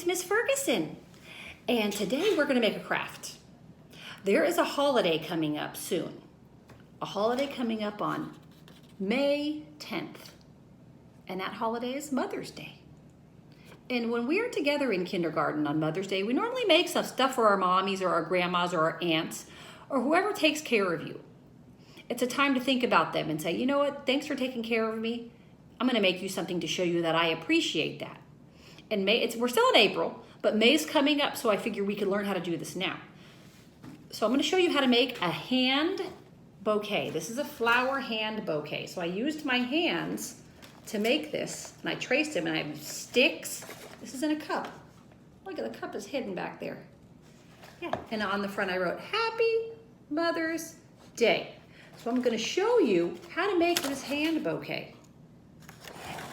Miss Ferguson, and today we're going to make a craft. There is a holiday coming up soon. A holiday coming up on May 10th, and that holiday is Mother's Day. And when we are together in kindergarten on Mother's Day, we normally make some stuff for our mommies or our grandmas or our aunts or whoever takes care of you. It's a time to think about them and say, you know what, thanks for taking care of me. I'm going to make you something to show you that I appreciate that. And we're still in April, but May's coming up, so I figure we can learn how to do this now. So I'm going to show you how to make a hand bouquet. This is a flower hand bouquet. So I used my hands to make this, and I traced them, and I have sticks. This is in a cup. Look at the cup is hidden back there. Yeah, and on the front I wrote, Happy Mother's Day. So I'm going to show you how to make this hand bouquet.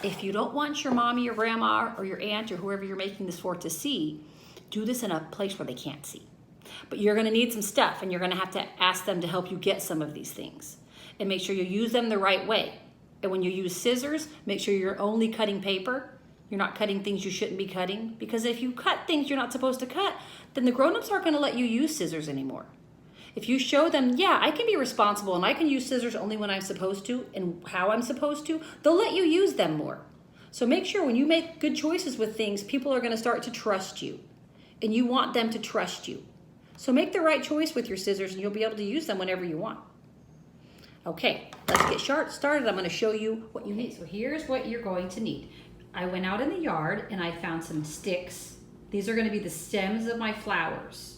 If you don't want your mommy or grandma or your aunt or whoever you're making this for to see, do this in a place where they can't see. But you're going to need some stuff, and you're going to have to ask them to help you get some of these things. And make sure you use them the right way. And when you use scissors, make sure you're only cutting paper. You're not cutting things you shouldn't be cutting. Because if you cut things you're not supposed to cut, then the grown-ups aren't going to let you use scissors anymore. If you show them, yeah, I can be responsible and I can use scissors only when I'm supposed to and how I'm supposed to, they'll let you use them more. So make sure when you make good choices with things, people are going to start to trust you. And you want them to trust you. So make the right choice with your scissors and you'll be able to use them whenever you want. Okay, let's get started. I'm going to show you what you need. So here's what you're going to need. I went out in the yard and I found some sticks. These are going to be the stems of my flowers.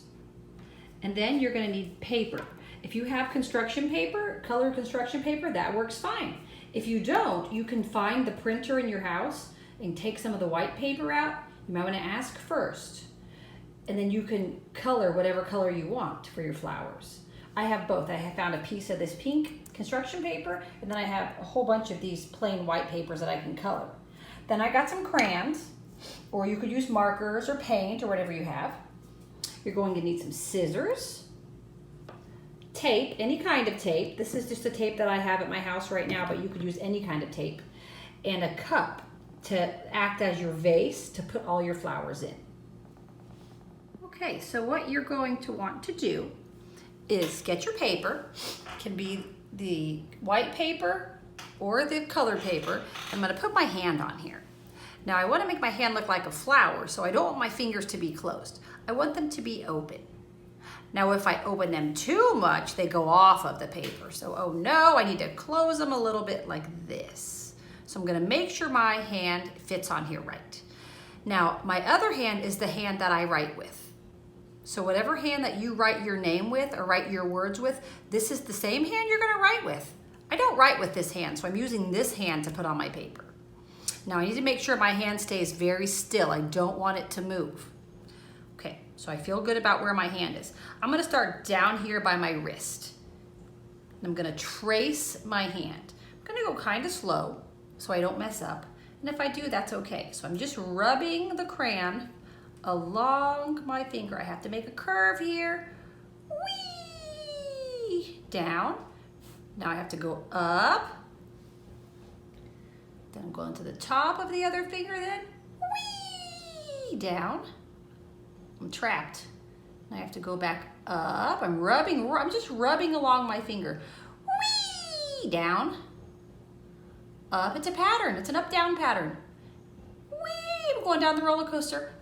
And then you're going to need paper. If you have construction paper, colored construction paper, that works fine. If you don't, you can find the printer in your house and take some of the white paper out. You might want to ask first. And then you can color whatever color you want for your flowers. I have both. I have found a piece of this pink construction paper, and then I have a whole bunch of these plain white papers that I can color. Then I got some crayons, or you could use markers or paint or whatever you have. You're going to need some scissors, tape, any kind of tape. This is just a tape that I have at my house right now, but you could use any kind of tape, and a cup to act as your vase to put all your flowers in. Okay, so what you're going to want to do is get your paper. It can be the white paper or the colored paper. I'm going to put my hand on here. Now I want to make my hand look like a flower, so I don't want my fingers to be closed. I want them to be open. Now if I open them too much, they go off of the paper. So, oh no, I need to close them a little bit like this. So I'm going to make sure my hand fits on here right. Now my other hand is the hand that I write with. So whatever hand that you write your name with or write your words with, this is the same hand you're going to write with. I don't write with this hand, so I'm using this hand to put on my paper. Now I need to make sure my hand stays very still. I don't want it to move. Okay, so I feel good about where my hand is. I'm going to start down here by my wrist. I'm going to trace my hand. I'm going to go kind of slow so I don't mess up. And if I do, that's okay. So I'm just rubbing the crayon along my finger. I have to make a curve here. Whee! Down. Now I have to go up. Then I'm going to the top of the other finger then. Whee! Down. I'm trapped. I have to go back up. I'm just rubbing along my finger. Whee! Down. Up. It's a pattern. It's an up-down pattern. Whee! I'm going down the roller coaster.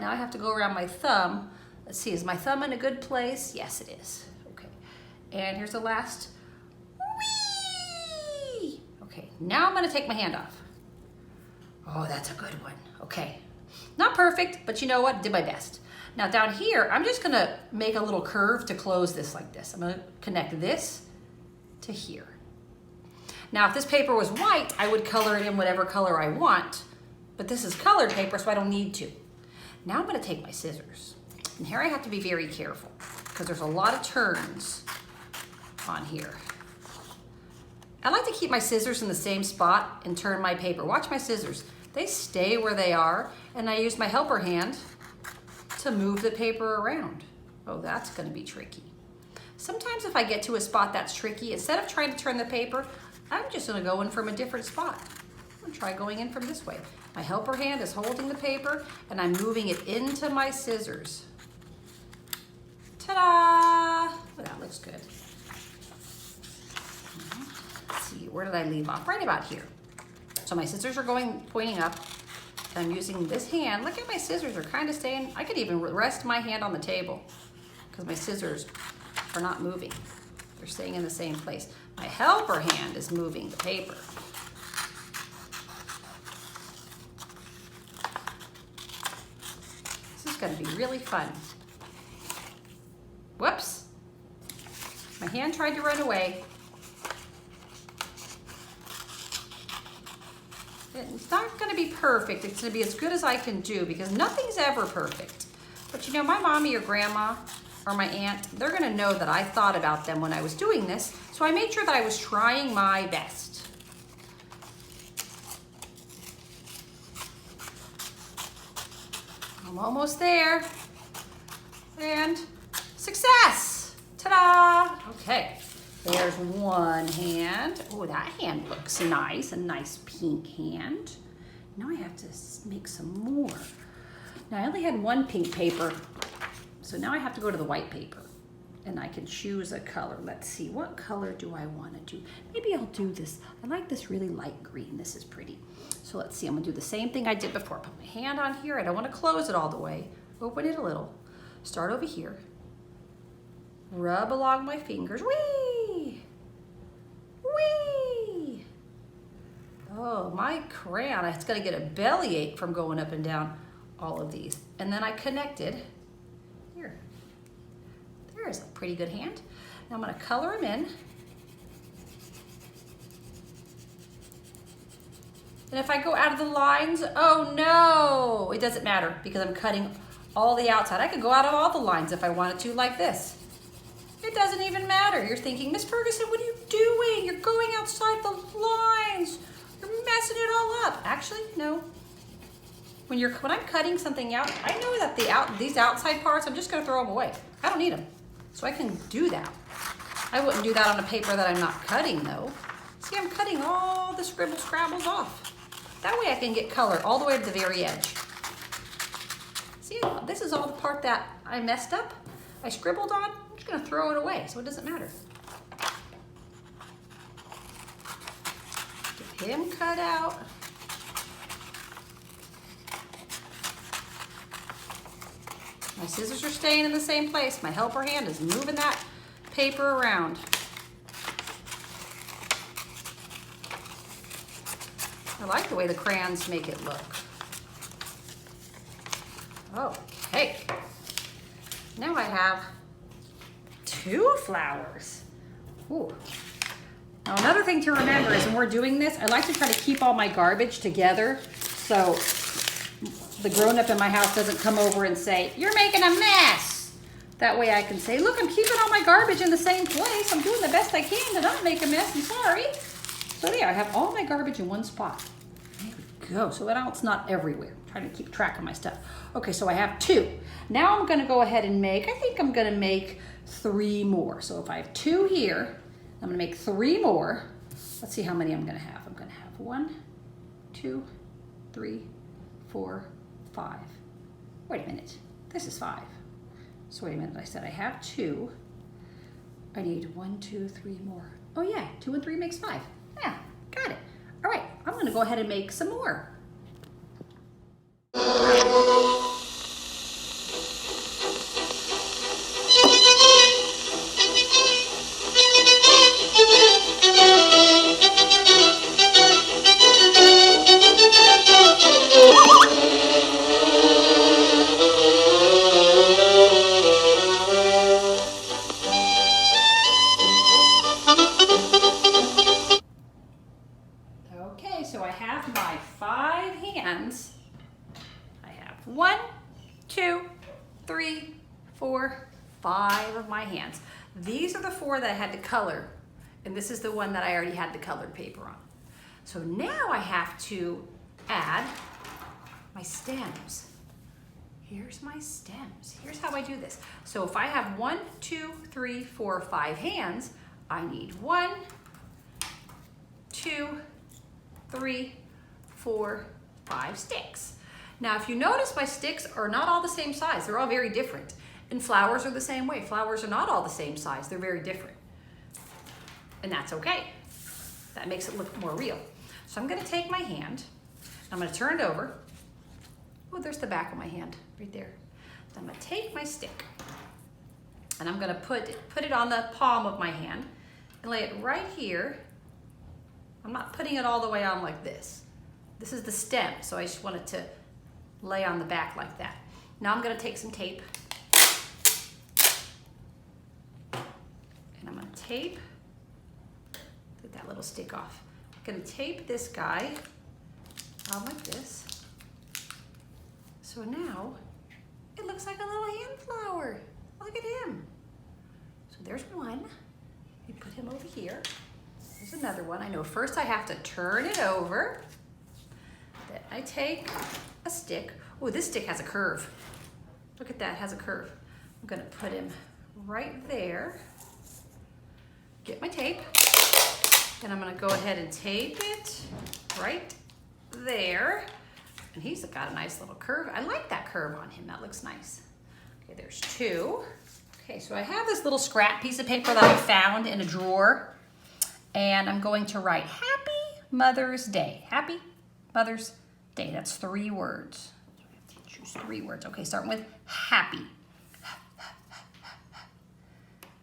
Now I have to go around my thumb. Let's see, is my thumb in a good place? Yes, it is. Okay. And here's the last. Whee! Okay, now I'm going to take my hand off. Oh, that's a good one. Okay. Not perfect, but you know what? Did my best. Now down here, I'm just going to make a little curve to close this like this. I'm going to connect this to here. Now, if this paper was white, I would color it in whatever color I want, but this is colored paper, so I don't need to. Now I'm going to take my scissors, and here I have to be very careful because there's a lot of turns on here. I like to keep my scissors in the same spot and turn my paper. Watch my scissors. They stay where they are, and I use my helper hand to move the paper around. Oh, that's going to be tricky. Sometimes if I get to a spot that's tricky, instead of trying to turn the paper, I'm just going to go in from a different spot. I'm gonna try going in from this way. My helper hand is holding the paper and I'm moving it into my scissors. Ta-da! Oh, that looks good. Let's see, where did I leave off? Right about here. So my scissors are pointing up. And I'm using this hand. Look at my scissors are kind of staying. I could even rest my hand on the table because my scissors are not moving. They're staying in the same place. My helper hand is moving the paper. This is going to be really fun. Whoops. My hand tried to run away. It's not going to be perfect. It's going to be as good as I can do because nothing's ever perfect. But you know, my mommy or grandma or my aunt, they're going to know that I thought about them when I was doing this. So I made sure that I was trying my best. I'm almost there. And success! Ta-da! Okay. There's one hand. Oh, that hand looks nice, a nice pink hand. Now I have to make some more. Now I only had one pink paper, so now I have to go to the white paper and I can choose a color. Let's see, what color do I want to do? Maybe I'll do this. I like this really light green. This is pretty. So let's see, I'm gonna do the same thing I did before. Put my hand on here. I don't want to close it all the way. Open it a little. Start over here. Rub along my fingers. Whee! Whee! Oh, my crayon, it's gonna get a bellyache from going up and down all of these. And then I connected. Here. There's a pretty good hand. Now I'm gonna color them in. And if I go out of the lines, oh no, it doesn't matter because I'm cutting all the outside. I could go out of all the lines if I wanted to, like this. It doesn't even matter. You're thinking, Miss Ferguson, what are you doing? You're going outside the lines. You're messing it all up. Actually, no. When I'm cutting something out, I know that these outside parts, I'm just gonna throw them away. I don't need them. So I can do that. I wouldn't do that on a paper that I'm not cutting though. See, I'm cutting all the scribble scrabbles off. That way I can get color all the way to the very edge. See, this is all the part that I messed up. I scribbled on. I'm just gonna throw it away so it doesn't matter. Get him cut out. My scissors are staying in the same place. My helper hand is moving that paper around. I like the way the crayons make it look. Okay. Now I have 2 flowers. Ooh. Now another thing to remember is when we're doing this, I like to try to keep all my garbage together so the grown-up in my house doesn't come over and say, "You're making a mess." That way I can say, "Look, I'm keeping all my garbage in the same place. I'm doing the best I can to not make a mess. I'm sorry." So there, I have all my garbage in one spot. There we go. So that it's not everywhere. I'm trying to keep track of my stuff. Okay, so I have 2. Now I'm gonna go ahead and I think I'm gonna make 3 more. So if I have 2 here, I'm gonna make 3 more. Let's see how many I'm gonna have. I'm gonna have 1, 2, 3, 4, 5. Wait a minute, this is 5. So wait a minute, I said I have 2. I need 1, 2, 3 more. Oh yeah, 2 and 3 makes 5. Yeah, got it. All right, I'm gonna go ahead and make some more. Okay, so I have my 5 hands. I have 1, 2, 3, 4, 5 of my hands. These are the 4 that I had to color, and this is the one that I already had the colored paper on. So now I have to add my stems. Here's my stems. Here's how I do this. So if I have 1, 2, 3, 4, 5 hands, I need 1, 2, 3, 4, 5 sticks. Now, if you notice, my sticks are not all the same size. They're all very different. And flowers are the same way. Flowers are not all the same size. They're very different. And that's okay. That makes it look more real. So I'm gonna take my hand, I'm gonna turn it over. Oh, there's the back of my hand, right there. So I'm gonna take my stick, and I'm gonna put it on the palm of my hand and lay it right here. I'm not putting it all the way on like this. This is the stem, so I just want it to lay on the back like that. Now I'm gonna take some tape, and I'm gonna tape, get that little stick off. I'm gonna tape this guy on like this. So now it looks like a little hand flower. Look at him. So there's one. We put him over here. There's another one. I know first I have to turn it over. Then I take a stick. Oh, this stick has a curve. Look at that, it has a curve. I'm gonna put him right there. Get my tape. And I'm gonna go ahead and tape it right there. And he's got a nice little curve. I like that curve on him, that looks nice. Okay, there's 2. Okay, so I have this little scrap piece of paper that I found in a drawer. And I'm going to write Happy Mother's Day. Happy Mother's Day, that's 3 words. So we have to choose 3 words. Okay, starting with happy.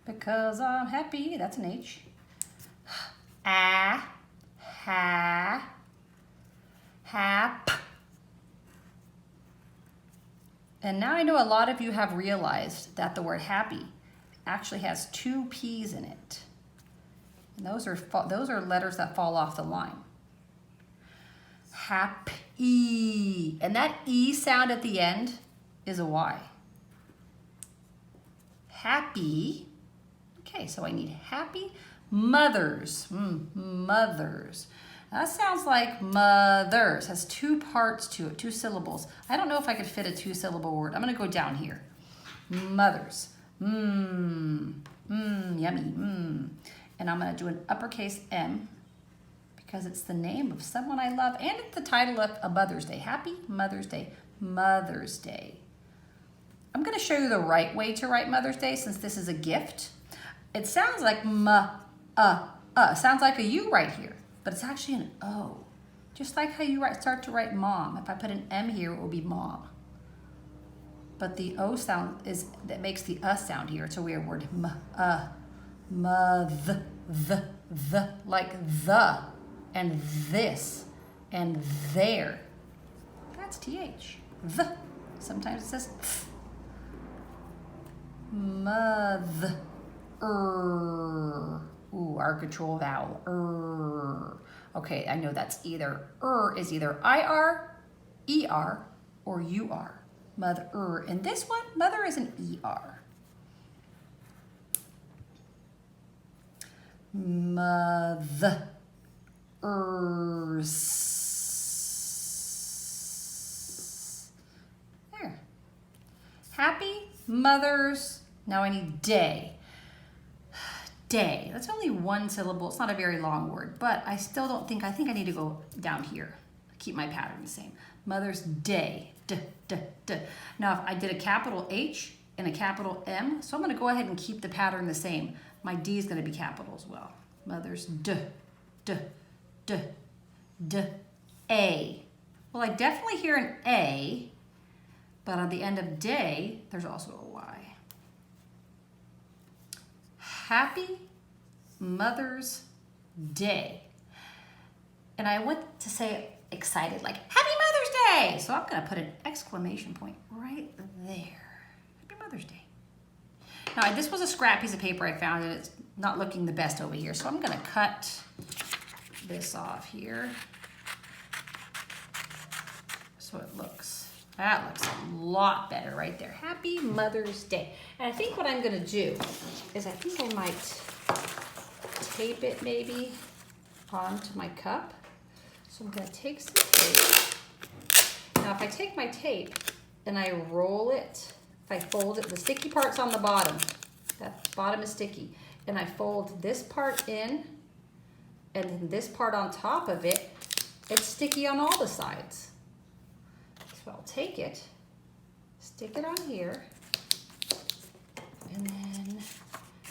Because I'm happy, that's an H. Ha, hap. And now I know a lot of you have realized that the word happy actually has 2 P's in it. And those are letters that fall off the line. Happy. And that E sound at the end is a Y. Happy. Okay, so I need happy mothers. Mothers. That sounds like mothers. Has 2 parts to it, 2 syllables. I don't know if I could fit a 2-syllable word. I'm gonna go down here. Mothers. Yummy. And I'm gonna do an uppercase M because it's the name of someone I love and it's the title of a Mother's Day. Happy Mother's Day. Mother's Day. I'm gonna show you the right way to write Mother's Day since this is a gift. It sounds like sounds like a U right here, but it's actually an O. Just like how you start to write mom. If I put an M here, it will be mom. But the O sound that makes the sound here. It's a weird word. The, like the, and this, and there. That's TH. The. Sometimes it says th. Mother. Ooh, our control vowel. Okay, I know that's either is either IR, ER, or UR. Mother. And this one, mother is an ER. Mothers. There. Happy Mother's. Now I need day. Day. That's only 1 syllable. It's not a very long word, but I still don't think, I think I need to go down here. Keep my pattern the same. Mother's Day. D. Now, if I did a capital H and a capital M, so I'm going to go ahead and keep the pattern the same. My D is going to be capital as well. Mother's A. Well, I definitely hear an A, but on the end of day, there's also a Y. Happy Mother's Day. And I want to say excited, like, Happy Mother's Day! So I'm gonna put an exclamation point right there. Happy Mother's Day. Now, this was a scrap piece of paper I found, and it's not looking the best over here, so I'm gonna cut this off here. So it looks, that looks a lot better right there. Happy Mother's Day. And I think what I'm gonna do is I think I might tape it maybe onto my cup. So I'm gonna take some tape. Now if I take my tape and I roll it, if I fold it, the sticky part's on the bottom. That bottom is sticky. And I fold this part in and then this part on top of it, It's sticky on all the sides. So I'll take it, stick it on here, and then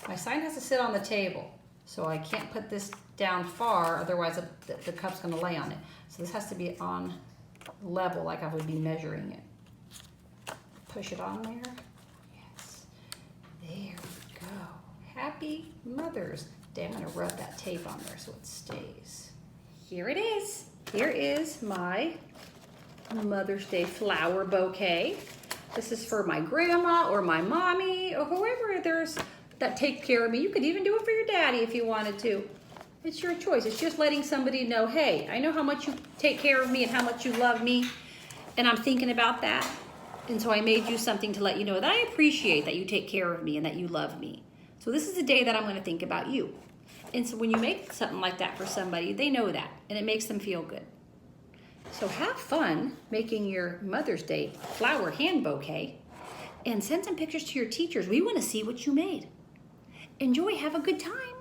my sign has to sit on the table. So I can't put this down far, otherwise the cup's gonna lay on it. So this has to be on level, like I would be measuring it. Push it on there. Yes. There we go. Happy Mother's Day. I'm gonna rub that tape on there so it stays. Here it is. Here is my Mother's Day flower bouquet. This is for my grandma or my mommy or whoever that take care of me. You could even do it for your daddy if you wanted to. It's your choice. It's just letting somebody know, hey, I know how much you take care of me and how much you love me, and I'm thinking about that. And so I made you something to let you know that I appreciate that you take care of me and that you love me. So this is the day that I'm going to think about you. And so when you make something like that for somebody, they know that, and it makes them feel good. So have fun making your Mother's Day flower hand bouquet, and send some pictures to your teachers. We want to see what you made. Enjoy, have a good time.